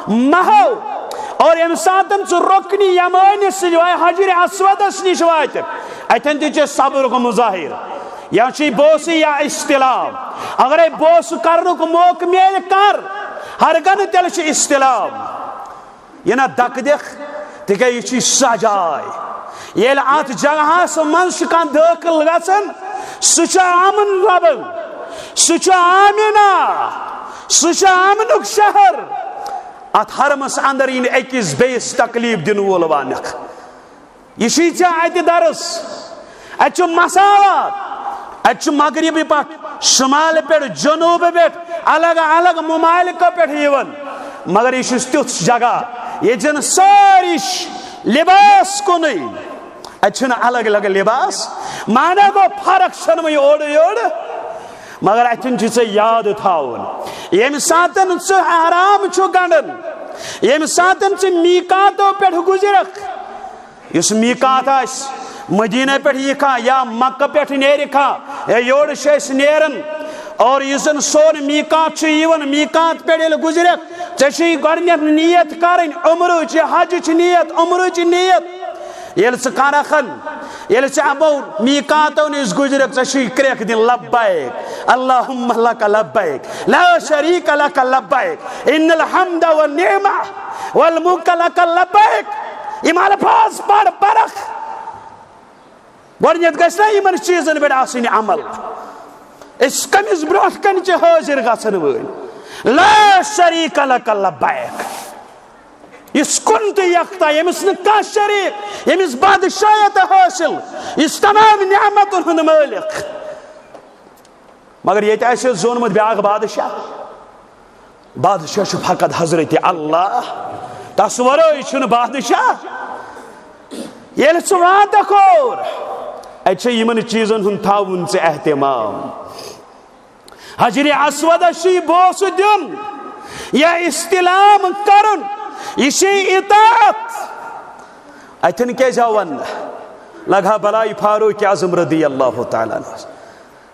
مہو اور یم ساتن رکنی یمانی سجوائے حجر اسودس نش واتک اتن تہ صبر کو مظاہر یا بوس یا استلام اگر بوس کرنک موقع میل کر ہرگن تیل استلام یہ نا دک دکھ تک یہ سہ جائے یل ات جگہس من کان داخل گھن سہ امن لبن سہ آمینہ سہ امنک شہر ات حرمس اندر ین اکس بیس تکلیف دن وول وانک یہ ات درس ات مساوات ات مغربی پہ شمال پہ جنوب پہ الگ الگ ممالکوں پہ مگر یہ تیت جگہ یہ ساری لباس کن ات الگ الگ لباس مانا گو فرق چھ یور یور مگر اتن یاد تھاون یم ساتن احرام گنڈن یم ساتن میقاتو پہ گزرک اس میقات مدینہ پہ یہ یا مکہ پہ نیرکھا یا یور نیرن اور یہ سون میقات میقات پہ گزرک ٹھے گۄڈنیتھ نیت کرن عمرچ حجچ نیت عمرچ نیت یل ژٕ کرکھن یل ژٕ ابو میقاتو نِش گُزرکھ ژےٚ چھُے کرٛیکھ دِنۍ لبیک اللہم لک لبیک لا شریک لک لبیک ان الحمد والنعمہ والملک لک لبیک یم الفاظ پڑھ پرکھ گۄڈنیٚتھ گژھِ نا یمن چیٖزن پٮ۪ٹھ آسٕنۍ عمل أسۍ کٔمِس برونٛٹھ کنہِ چھِ حٲضر گژھن وٲلۍ لا شریک لک لبیک یُس کُن تہِ یکتا ییٚمِس نہٕ کانٛہہ شریٖک ییٚمِس بادشاہیت حٲصِل یُس تمام نعمتن ہُنٛد مٲلِک مگر ییٚتہِ آسہِ زونمُت بیٛاکھ بادشاہ چھُ فقط حضرت اللہ تس ورٲے چھُنہٕ بادشاہ ییٚلہِ ژٕ وعدٕ کوٚر اَتہِ چھِ یِمن چیٖزن ہُنٛد تھاوُن ژےٚ احتمام حجرِ اسودس چھُے بوسہٕ دیُن یا استلام کرُن یہ چھے اطاعت اتن کیٛازِ آو وننہٕ لگہا بلائی فاروق اعظم رضی اللہ تعالیٰ عنہ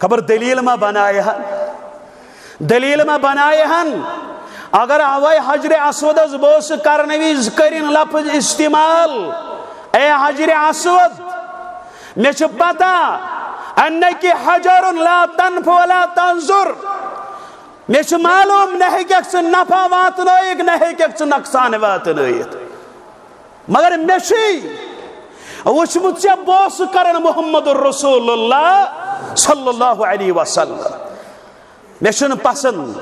خبر دلیل ما بنائے ہن اگر اوے حجر اسودس بوسہٕ کرنہٕ وِزِ کٔرِنۍ لفظ استعمال اے حجر اسود مےٚ چھِ پتہ انکہِ حجر لا تنف ولا تنظر مےٚ چھُ معلوم نہ ہیٚککھ ژٕ نفع واتنٲیِتھ نہ ہیٚککھ ژٕ نۄقصان واتنٲیِتھ مگر مےٚ چھُے وٕچھمُت ژےٚ بوسہٕ کران محمد رسول اللہ صلی اللہ علیہ وسلم مےٚ چھُنہٕ پسند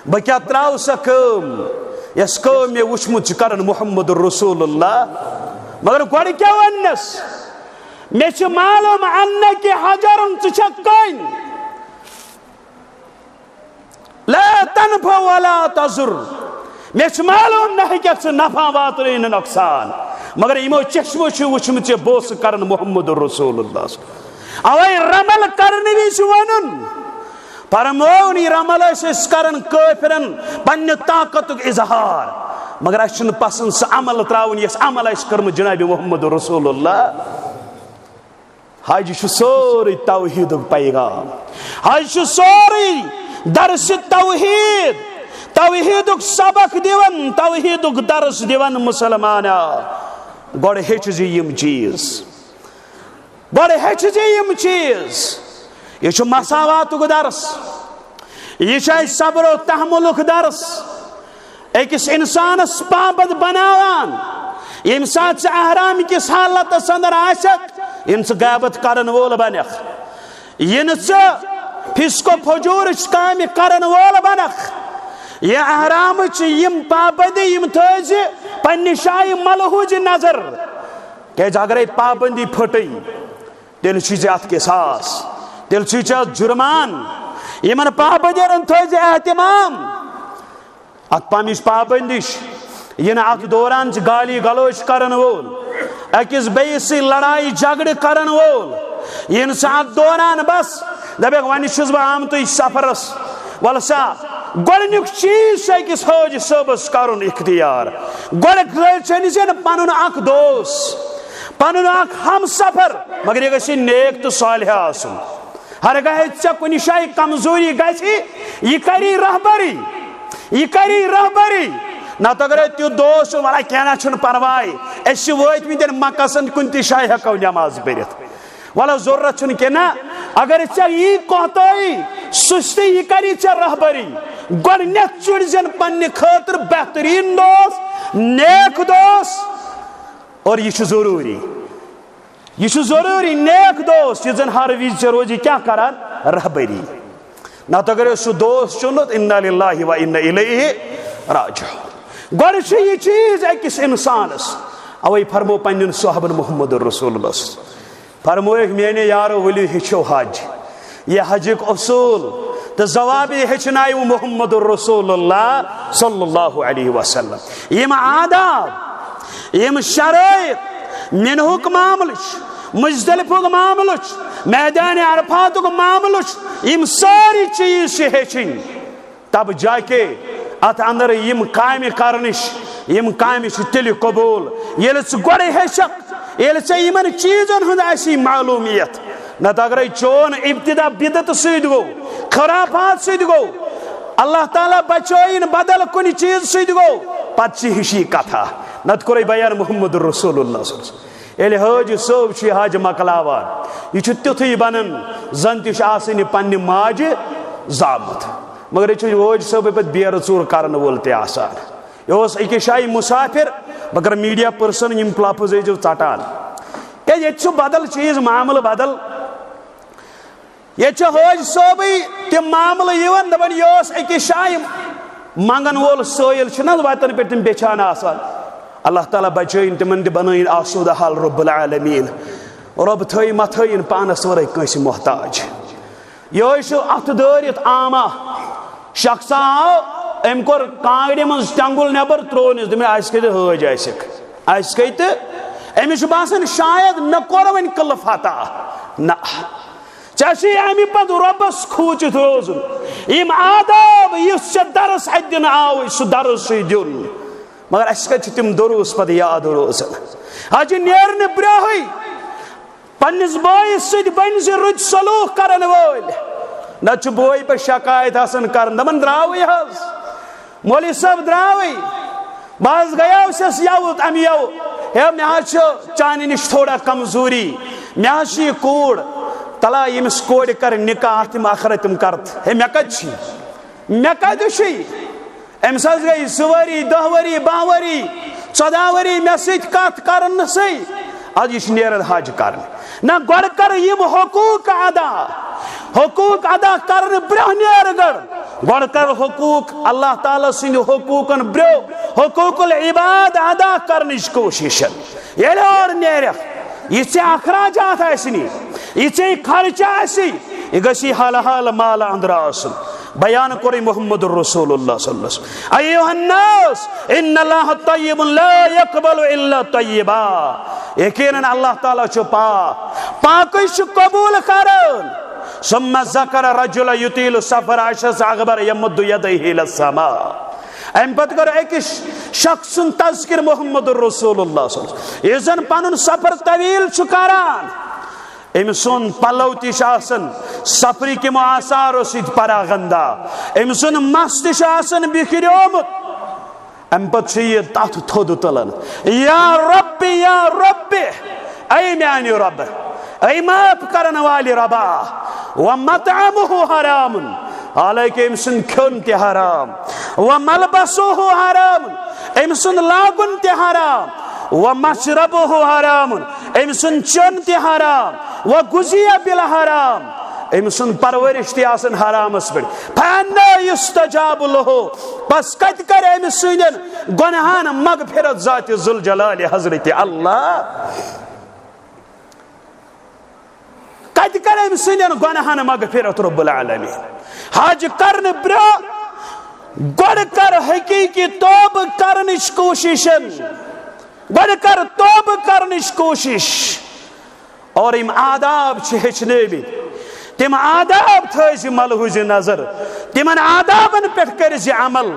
بہٕ کیٛاہ تراو سۄ کٲم یۄس کٲم مےٚ وٕچھمُت چھُ کران محمد رسول اللہ مگر گۄڈٕ کیٛاہ وننس مےٚ چھُ معلوم انکہِ حجرن ژٕ چھکھ کٔنۍ لا تنف ولا تضر مےٚ چھُ معلوم نہ ہیٚککھ ژٕ نفع واتنٲیِتھ نہ نۄقصان مگر یِمو چشمو چھُ وٕچھمُت ژےٚ بوسہٕ کران محمد رسول اللہ اوے رمل کرنہٕ وِزِ ونُن فرموُن یہِ رمل ٲسۍ أسۍ کران کٲفرن پننہِ طاقتُک اظہار مگر اسہِ چھُنہٕ پسند سُہ عمل تراوُن یۄس عمل آسہِ کٔرمٕژ جنابِ محمد رسول اللہ حج چھُ سورُے توحیٖدُک پیغام حج چھُ سورُے درس توحید توحیدُک سبق دِوان توحیدُک درس دِوان مسلمانا گۄڈٕ ہیٚچھ زِ یِم چیٖز یہ چھُ مساواتُک درس یہ چھُ اَسہِ صبر و تحملُک درس أکِس اِنسانس پابند بناوان ییٚمہِ ساتہٕ ژٕ احرام کِس حالتس اندر آسکھ یِنہٕ ژٕ غیبت کرن وول بنکھ یِنہٕ ژٕ فسق و فجورٕچ کامہِ کرن وول بنکھ یہ احرامٕچ یِم پابندی یِم تھٲیزِ پننہِ شایہِ ملحوٗظ نظر کیٛازِ اگرے پابندی پھٕٹے تیٚلہِ چھُے ژےٚ اتھ قصاص تیٚلہِ چھُے ژےٚ اتھ جُرمان یِمن پابندین تھٲیزِ احتمام اتھ پمِچ پابندی چھِ یِنہٕ اتھ دوران چھِ گالی گلوچ کرن وول أکِس بیٚیِس سۭتۍ لڑایہِ جھگڑٕ کرن وول یِنہٕ ژٕ اتھ دوران بس دپکھ وۄنۍ چھُس بہٕ آمتُے سفرس ول سا گۄڈنیُک چیٖز چھُ أکِس حٲجی صٲبس کرُن اختیار گۄڈٕ ژھٕنۍ زِ نہٕ پنُن اکھ دوس پنُن اکھ ہم سفر مگر یہِ گژھِ نیک تہٕ صالح آسُن ہرگاہ ژےٚ کُنہِ جایہِ کمزوری گژھِ یہِ کری رہبری نتہٕ اگرے تیُتھ دوس چھُ وَلہٕ کینٛہہ نہ چھُنہٕ پرواے أسۍ چھِ وٲتۍمٕتۍ مکسن کُنہِ تہِ جایہِ ہٮ۪کو نٮ۪ماز پٔرِتھ وَلہٕ ضروٗرت چھُنہٕ کینٛہہ نہ اگر ژےٚ یی کوتٲہی سُستٕے یہِ کری ژےٚ رہبری گۄڈنٮ۪تھ چُنۍ زٮ۪ن پننہِ خٲطرٕ بہتریٖن دوس نیک دوس اور یہِ چھُ ضروٗری نیک دوس یُس زن ہر وِزِ ژےٚ روزِ کیٛاہ کران رہبری نتہٕ اگرے سُہ دوس چُنُتھ انا للہ و انا الیہ راجعون گۄڈٕ چھُ یہِ چیٖز أکِس اِنسانس اوے فرمو پننٮ۪ن صحابن محمد رسول اللہ فرمویکھ میٛانیو یارو ؤلِو ہیٚچھو حج یہ حجٕکۍ اصوٗل تہٕ ضوابط ہیٚچھنایو محمد رسول اللہ صلی اللہ علیہ وسلم یِم آداب یِم شرٲیط مِنہُک معاملہٕ چھُ مُزدلفُک معاملہٕ چھُ میدانِ عرفاتُک معاملہٕ چھُ یِم سٲری چیٖز چھِ ہیٚچھِنۍ تب جا کے ات اندر یِم کامہِ کرنٕچ یِم کامہِ چھِ تیٚلہِ قبوٗل ییٚلہِ ژٕ گۄڈے ہیٚچھکھ ییٚلہِ ژےٚ یِمن چیٖزن ہُنٛد آسی معلوٗمیت نتہٕ اگرے چون ابتدا بدعت سۭتۍ گوٚو خرافات سۭتۍ گوٚو اللہ تعالیٰ بچٲیِن بدل کُنہِ چیٖز سۭتۍ گوٚو پتہٕ چھِ ہِشی کتھا نتہٕ کوٚرے بیان محمد رسول اللہ صلی اللہ علیہ وسلم ییٚلہِ حٲجی صٲب چھُ یہِ حج مۄکلاوان یہِ چھُ تیُتھُے بنان زن تہِ چھُ آسان یہِ پننہِ ماجہِ زامُت مگر یہِ چھُ حٲجی صٲبٕے پتہٕ بیرٕ ژوٗر کرن وول تہِ آسان یہِ اوس أکِس جایہِ مُسافِر بہٕ کرٕ میٖڈیا پٔرسن یِم لفظ ٲسۍزیو ژٹان کیازِ ییٚتہِ چھُ بدل چیٖز معاملہٕ بدل ییٚتہِ چھُ حٲجی صٲبٕے تِم معاملہٕ یِوان دپان یہِ اوس أکِس جایہِ منگن وول سٲیِل چھُنہ وتن پٮ۪ٹھ تِم بیچھان آسان اللہ تعالیٰ بچٲیِن تِمن تہِ بنٲیِن آسوٗدٕ حال رب العالمیٖن رۄب تھٲیِن ما تھٲیِن پانس ورٲے کٲنٛسہِ محتاج یِہوے چھُ اتھٕ دٲرِتھ آما شخصا آو أمۍ کوٚر کانٛگرِ منٛز ٹنگُل نٮ۪بر ترٛوونس دوٚپمس اَسہِ کتہِ حٲج آسِکھ اَسہِ کتہِ أمِس چھُ باسان شاید مےٚ کوٚر وۄنۍ قٕلہٕ فتح نہ ژےٚ چھُے اَمہِ پتہٕ رۄبس کھوٗژِتھ روزُن یِم آداب یُس ژےٚ درس اتہِ دِنہٕ آوٕے سُہ درس چھُے دیُن مگر اَسہِ کتہِ چھِ تِم دروٗس پتہٕ یاد روزان حجہِ نیرنہٕ برونٛہٕے پننِس بٲیِس سۭتۍ بنہِ زِ رٕتۍ سلوٗک کرن وٲلۍ نتہٕ چھُ بوے پتہٕ شکایت آسان کران دپان درٛاوٕے حظ مولوی صٲب درٛاوٕے بہٕ حظ گٔیاوسس یوٕ امہِ یوٕ ہے مےٚ حظ چھُ چانہِ نِش تھوڑا کمزوٗری مےٚ حظ چھِ یہِ کوٗر تلا ییٚمِس کورِ کرِ نکاح اتھ تِم آخرتِم کرتھ ہے مےٚ کتہِ چھُے مےٚ کتہِ چھُے أمِس حظ گٔے 2 ؤری 10 ؤری 12 ؤری 14 ؤری مےٚ سۭتۍ کتھ کرنسٕے ادٕ یہِ چھُ نیران حج کرنہِ نہ گۄڈٕ کر یِم حقوٗق ادا کرنہٕ برونٛہہ نیرٕ گۄڈٕ کر حقوٗق اللہ تعالیٰ سٕنٛدِ حقوٗقن برونٛہہ حقوٗق العباد ادا کرنٕچ کوٗشش ییٚلہِ اورٕ نیرکھ یہِ ژےٚ اخراجات آسنی یہِ ژےٚ خرچہٕ آسی یہِ گژھی حالہ حال مالہٕ انٛدرٕ آسُن بیان کوٚرُے محمد رسول اللہ صلی اللہ علیہ وسلم ایُّہا الناس ان اللہ طیب لا یقبل الا طیبا یقیناً اللہ تعالیٰ چھُ پاکٕے چھُ قبوٗل کران ثم ذکر رجلا یطیل سفر عشس اکبر یمد یدیہ الی السماء امہِ پتہٕ کٔر أکِس شخص سُنٛد تذکر محمد رسول اللہ صلی اللہ علیہ وسلم یُس زن پنُن سفر طویل چھُ کران أمۍ سُنٛد پلو تہِ چھُ آسان سفرٕکۍ یِمو آثارو سۭتۍ پراغندا أمۍ سُنٛد مس تہِ چھُ آسان بِکھریومُت امہِ پتہٕ چھُ یہِ تتھ تھوٚد تُلان یا رۄبہِ اے میانہِ رۄبہٕ اے معاف کرن والہِ رۄبا ومطعمہ حرام حالانکہِ أمۍ سُنٛد کھیوٚن تہِ حرام وملبسہ حرام أمۍ سُنٛد لاگُن تہِ حرام ومشربہ حرام أمۍ سُنٛد چیوٚن تہِ حرام وغذیہ بالحرام أمۍ سُنٛد پرورش تہِ آسان حرامس پٮ۪ٹھ فانا یستجاب لہ بس کتہِ کرِ أمِس سٕنٛدٮ۪ن گۄنہان مغفرت ذاتِ ذوالجلال حضرت اللہ کتہِ کرِ أمۍ سٕنٛدٮ۪ن گۄنہان مغفرت رب العالمیٖن حج کرنہٕ برونٛہہ گۄڈٕ کر حقیٖقی توبہٕ کرنٕچ کوٗشش گۄڈٕ کر توبہٕ کرنٕچ کوٗشش اور یِم آداب چھِ ہیٚچھنٲومٕتۍ تِم آداب تھٲے زِ ملحوظِ نظر تِمن آدابن پٮ۪ٹھ کٔرۍ زِ عمل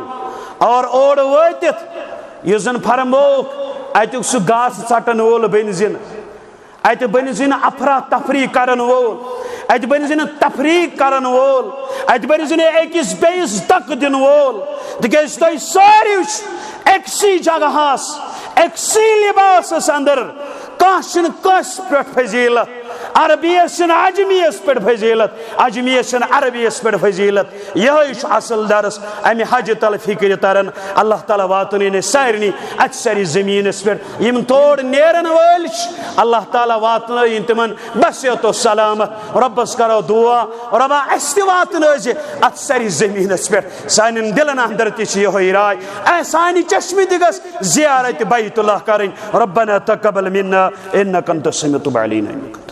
اور اورٕ وٲتِتھ یُس زن فرمووُکھ اتیُک سُہ گاسہٕ ژٹن وول بنہِ زِ نہٕ اتہِ بنہِ زِ نہٕ افرا تفری کرن وول اتہِ بنہِ زِ نہٕ تفریٖق کرن وول اتہِ بنہِ زِ نہٕ أکِس بیٚیِس دکہٕ دِنہٕ وول تِکیازِ تۄہہِ سٲری چھُ أکسٕے جگہس أکسٕے لباسس اندر کانٛہہ چھُنہٕ کٲنٛسہِ پٮ۪ٹھ فضیٖلت عربیس چھنہٕ اجمیس پٮ۪ٹھ فضیٖلت اجمیس چھنہٕ عربیس پٮ۪ٹھ فضیٖلت یِہوے چھُ اصل درس امہِ حجہِ تل فکرِ تران اللہ تعالیٰ واتنٲیِن أسۍ سارنٕے اکثری زٔمیٖنس پٮ۪ٹھ یِم تور نیرن وٲلۍ چھِ اللہ تعالیٰ واتنٲیِن تِمن بصحت و سلامت رۄبس کرو دعا رۄبا اسہِ تہِ واتنٲے زِ اتھ سارِ زٔمیٖنس پٮ۪ٹھ سانٮ۪ن دلن اندر تہِ چھِ یِہوے راے اے سانہِ چشمہِ تہِ گژھِ زیارت بیت اللہ کرٕنۍ ربنا تقبل منا انك انت السميع العليم